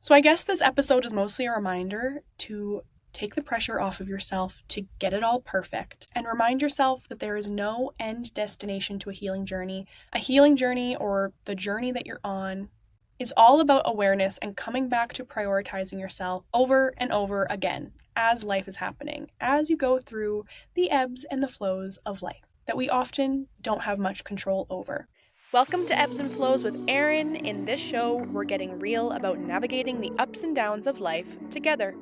So I guess this episode is mostly a reminder to take the pressure off of yourself to get it all perfect and remind yourself that there is no end destination to a healing journey. A healing journey, or the journey that you're on, is all about awareness and coming back to prioritizing yourself over and over again as life is happening, as you go through the ebbs and the flows of life that we often don't have much control over. Welcome to Ebbs and Flows with Erin. In this show, we're getting real about navigating the ups and downs of life together.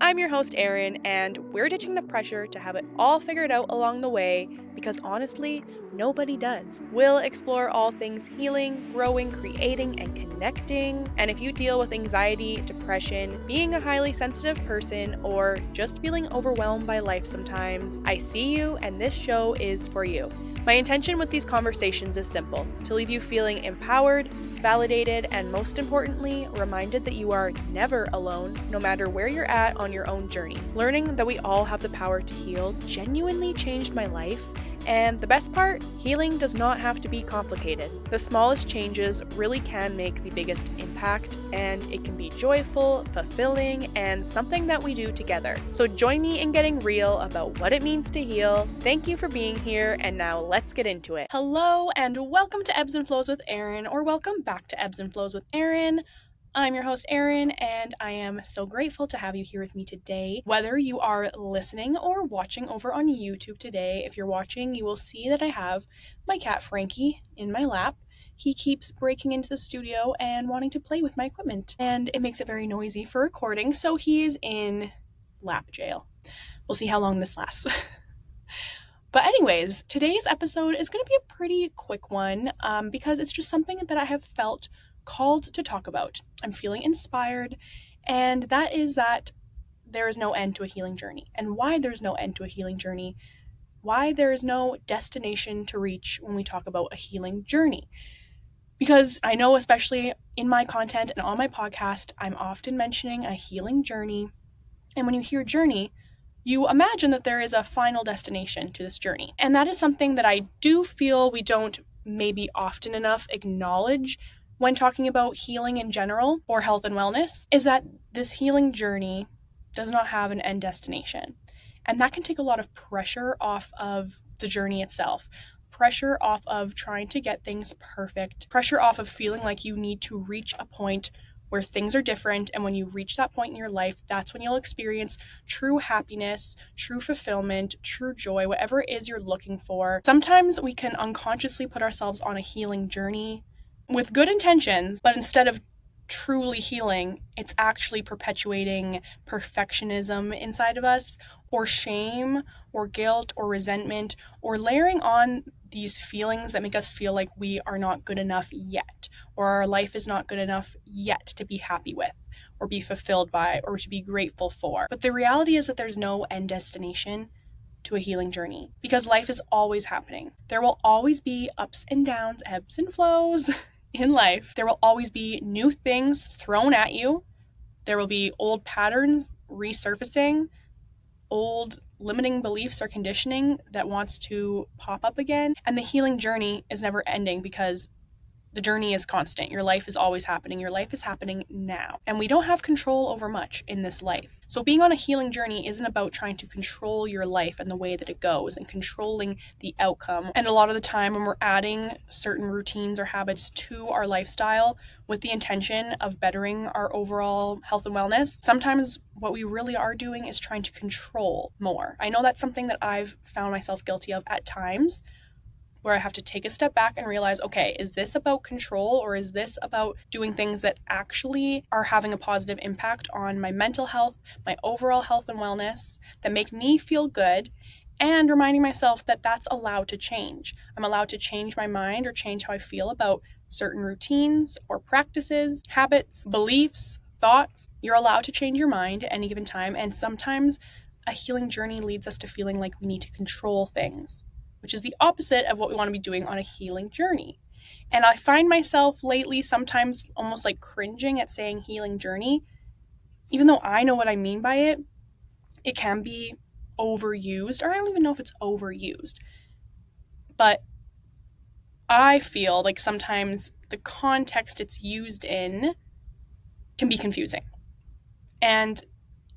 I'm your host, Erin, and we're ditching the pressure to have it all figured out along the way because honestly, nobody does. We'll explore all things healing, growing, creating, and connecting. And if you deal with anxiety, depression, being a highly sensitive person, or just feeling overwhelmed by life sometimes, I see you, and this show is for you. My intention with these conversations is simple: to leave you feeling empowered, validated, and most importantly, reminded that you are never alone, no matter where you're at on your own journey. Learning that we all have the power to heal genuinely changed my life. And the best part, healing does not have to be complicated. The smallest changes really can make the biggest impact, and it can be joyful, fulfilling, and something that we do together. So join me in getting real about what it means to heal. Thank you for being here, and now let's get into it. Hello, and welcome to Ebbs and Flows with Erin, or welcome back to Ebbs and Flows with Erin. I'm your host, Erin, and I am so grateful to have you here with me today. Whether you are listening or watching over on YouTube today, if you're watching, you will see that I have my cat Frankie in my lap. He keeps breaking into the studio and wanting to play with my equipment, and it makes it very noisy for recording, so he is in lap jail. We'll see how long this lasts. But anyways, today's episode is going to be a pretty quick one because it's just something that I have felt called to talk about. I'm feeling inspired, and that is that there is no end to a healing journey. And why there's no end to a healing journey, why there is no destination to reach when we talk about a healing journey. Because I know, especially in my content and on my podcast, I'm often mentioning a healing journey. And when you hear journey, you imagine that there is a final destination to this journey. And that is something that I do feel we don't maybe often enough acknowledge when talking about healing in general or health and wellness, is that this healing journey does not have an end destination. And that can take a lot of pressure off of the journey itself. Pressure off of trying to get things perfect. Pressure off of feeling like you need to reach a point where things are different, and when you reach that point in your life, that's when you'll experience true happiness, true fulfillment, true joy, whatever it is you're looking for. Sometimes we can unconsciously put ourselves on a healing journey with good intentions, but instead of truly healing, it's actually perpetuating perfectionism inside of us, or shame, or guilt, or resentment, or layering on these feelings that make us feel like we are not good enough yet, or our life is not good enough yet to be happy with, or be fulfilled by, or to be grateful for. But the reality is that there's no end destination to a healing journey, because life is always happening. There will always be ups and downs, ebbs and flows in life. There will always be new things thrown at you. There will be old patterns resurfacing, old limiting beliefs or conditioning that wants to pop up again. And the healing journey is never ending because the journey is constant. Your life is always happening. Your life is happening now. And we don't have control over much in this life. So being on a healing journey isn't about trying to control your life and the way that it goes and controlling the outcome. And a lot of the time when we're adding certain routines or habits to our lifestyle with the intention of bettering our overall health and wellness, sometimes what we really are doing is trying to control more. I know that's something that I've found myself guilty of at times, where I have to take a step back and realize, okay, is this about control, or is this about doing things that actually are having a positive impact on my mental health, my overall health and wellness, that make me feel good, and reminding myself that that's allowed to change. I'm allowed to change my mind or change how I feel about certain routines or practices, habits, beliefs, thoughts. You're allowed to change your mind at any given time, and sometimes a healing journey leads us to feeling like we need to control things, which is the opposite of what we want to be doing on a healing journey. And I find myself lately sometimes almost like cringing at saying healing journey. Even though I know what I mean by it, it can be overused, or I don't even know if it's overused. But I feel like sometimes the context it's used in can be confusing. And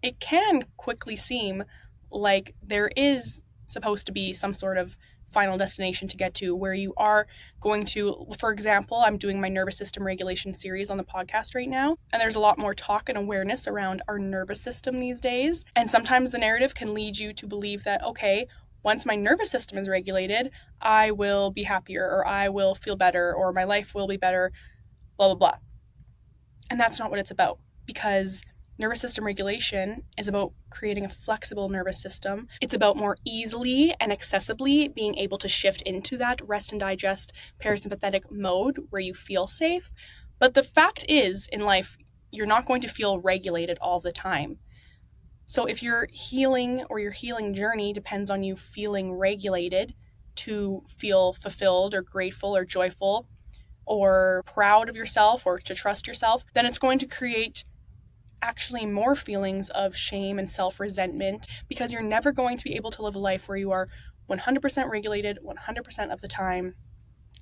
it can quickly seem like there is supposed to be some sort of final destination to get to where you are going to, for example, I'm doing my nervous system regulation series on the podcast right now, and there's a lot more talk and awareness around our nervous system these days. And sometimes the narrative can lead you to believe that, okay, once my nervous system is regulated, I will be happier, or I will feel better, or my life will be better, blah, blah, blah. And that's not what it's about, because nervous system regulation is about creating a flexible nervous system. It's about more easily and accessibly being able to shift into that rest and digest parasympathetic mode where you feel safe. But the fact is, in life, you're not going to feel regulated all the time. So if your healing or your healing journey depends on you feeling regulated to feel fulfilled or grateful or joyful or proud of yourself or to trust yourself, then it's going to create actually more feelings of shame and self-resentment, because you're never going to be able to live a life where you are 100% regulated 100% of the time.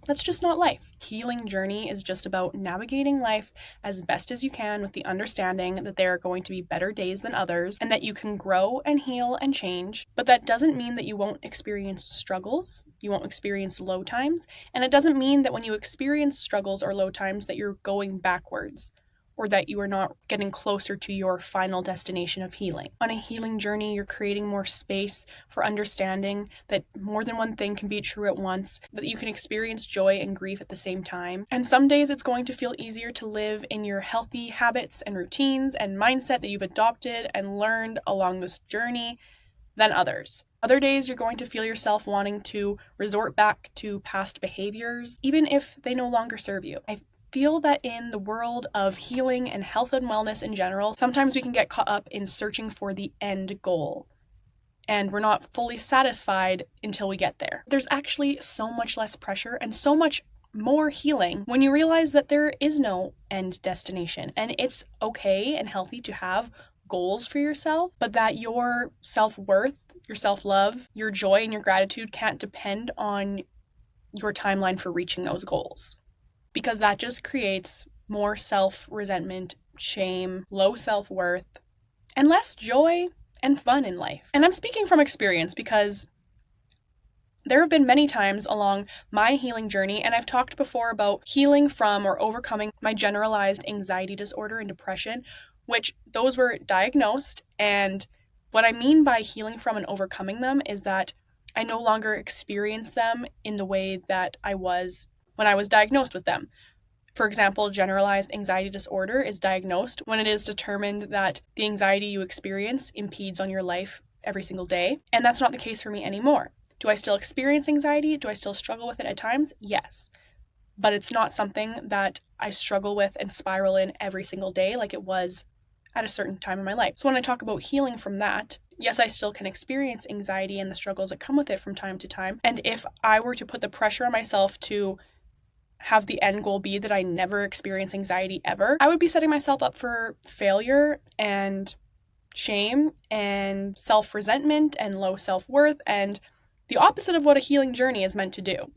That's just not life. Healing journey is just about navigating life as best as you can with the understanding that there are going to be better days than others and that you can grow and heal and change. But that doesn't mean that you won't experience struggles, you won't experience low times, and it doesn't mean that when you experience struggles or low times that you're going backwards, or that you are not getting closer to your final destination of healing. On a healing journey, you're creating more space for understanding that more than one thing can be true at once, that you can experience joy and grief at the same time. And some days it's going to feel easier to live in your healthy habits and routines and mindset that you've adopted and learned along this journey than others. Other days you're going to feel yourself wanting to resort back to past behaviors, even if they no longer serve you. I feel that in the world of healing and health and wellness in general, sometimes we can get caught up in searching for the end goal, and we're not fully satisfied until we get there. There's actually so much less pressure and so much more healing when you realize that there is no end destination, and it's okay and healthy to have goals for yourself, but that your self-worth, your self-love, your joy, and your gratitude can't depend on your timeline for reaching those goals. Because that just creates more self-resentment, shame, low self-worth, and less joy and fun in life. And I'm speaking from experience because there have been many times along my healing journey, and I've talked before about healing from or overcoming my generalized anxiety disorder and depression, which those were diagnosed. And what I mean by healing from and overcoming them is that I no longer experience them in the way that I was when I was diagnosed with them. For example, generalized anxiety disorder is diagnosed when it is determined that the anxiety you experience impedes on your life every single day. And that's not the case for me anymore. Do I still experience anxiety? Do I still struggle with it at times? Yes. But it's not something that I struggle with and spiral in every single day like it was at a certain time in my life. So when I talk about healing from that, yes, I still can experience anxiety and the struggles that come with it from time to time. And if I were to put the pressure on myself to have the end goal be that I never experience anxiety ever, I would be setting myself up for failure and shame and self-resentment and low self-worth, and the opposite of what a healing journey is meant to do.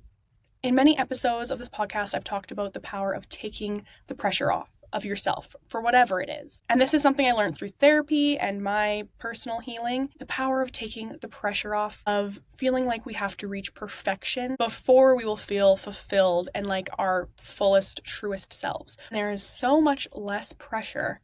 In many episodes of this podcast, I've talked about the power of taking the pressure off of yourself for whatever it is. And this is something I learned through therapy and my personal healing, the power of taking the pressure off of feeling like we have to reach perfection before we will feel fulfilled and like our fullest, truest selves. There is so much less pressure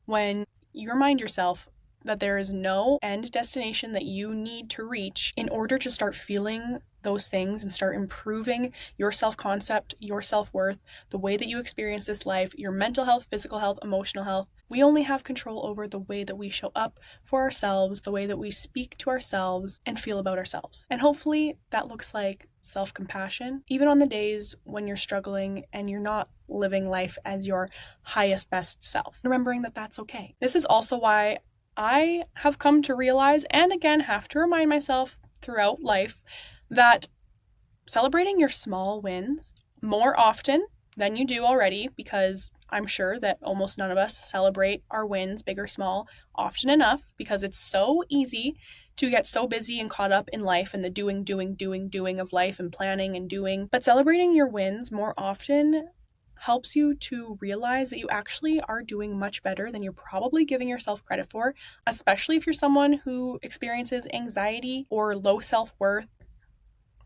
when you remind yourself that there is no end destination that you need to reach in order to start feeling those things and start improving your self-concept, your self-worth, the way that you experience this life, your mental health, physical health, emotional health. We only have control over the way that we show up for ourselves, the way that we speak to ourselves and feel about ourselves. And hopefully that looks like self-compassion, even on the days when you're struggling and you're not living life as your highest, best self. Remembering that that's okay. This is also why I have come to realize, and again have to remind myself throughout life, that celebrating your small wins more often than you do already, because I'm sure that almost none of us celebrate our wins, big or small, often enough, because it's so easy to get so busy and caught up in life and the doing of life and planning and doing. But celebrating your wins more often helps you to realize that you actually are doing much better than you're probably giving yourself credit for, especially if you're someone who experiences anxiety or low self-worth,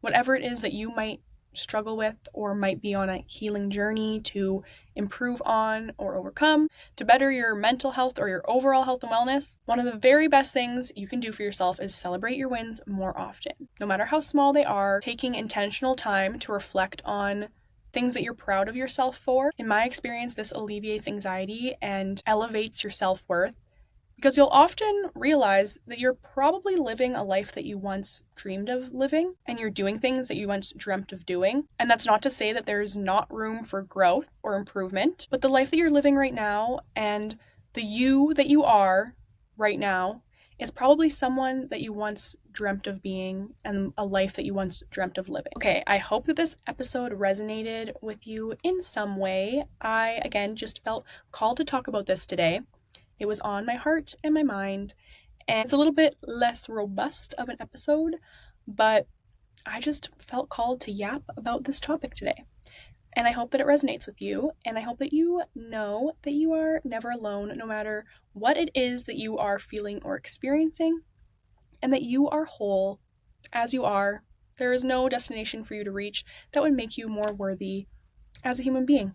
whatever it is that you might struggle with or might be on a healing journey to improve on or overcome to better your mental health or your overall health and wellness. One of the very best things you can do for yourself is celebrate your wins more often. No matter how small they are, taking intentional time to reflect on things that you're proud of yourself for. In my experience, this alleviates anxiety and elevates your self-worth, because you'll often realize that you're probably living a life that you once dreamed of living, and you're doing things that you once dreamt of doing. And that's not to say that there's not room for growth or improvement, but the life that you're living right now and the you that you are right now is probably someone that you once dreamt of being and a life that you once dreamt of living. Okay, I hope that this episode resonated with you in some way. I, again, just felt called to talk about this today. It was on my heart and my mind, and it's a little bit less robust of an episode, but I just felt called to yap about this topic today. And I hope that it resonates with you, and I hope that you know that you are never alone, no matter what it is that you are feeling or experiencing, and that you are whole as you are. There is no destination for you to reach that would make you more worthy as a human being.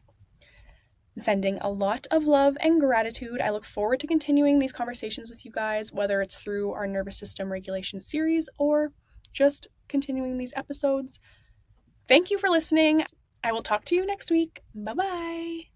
Sending a lot of love and gratitude. I look forward to continuing these conversations with you guys, whether it's through our nervous system regulation series or just continuing these episodes. Thank you for listening. I will talk to you next week. Bye-bye.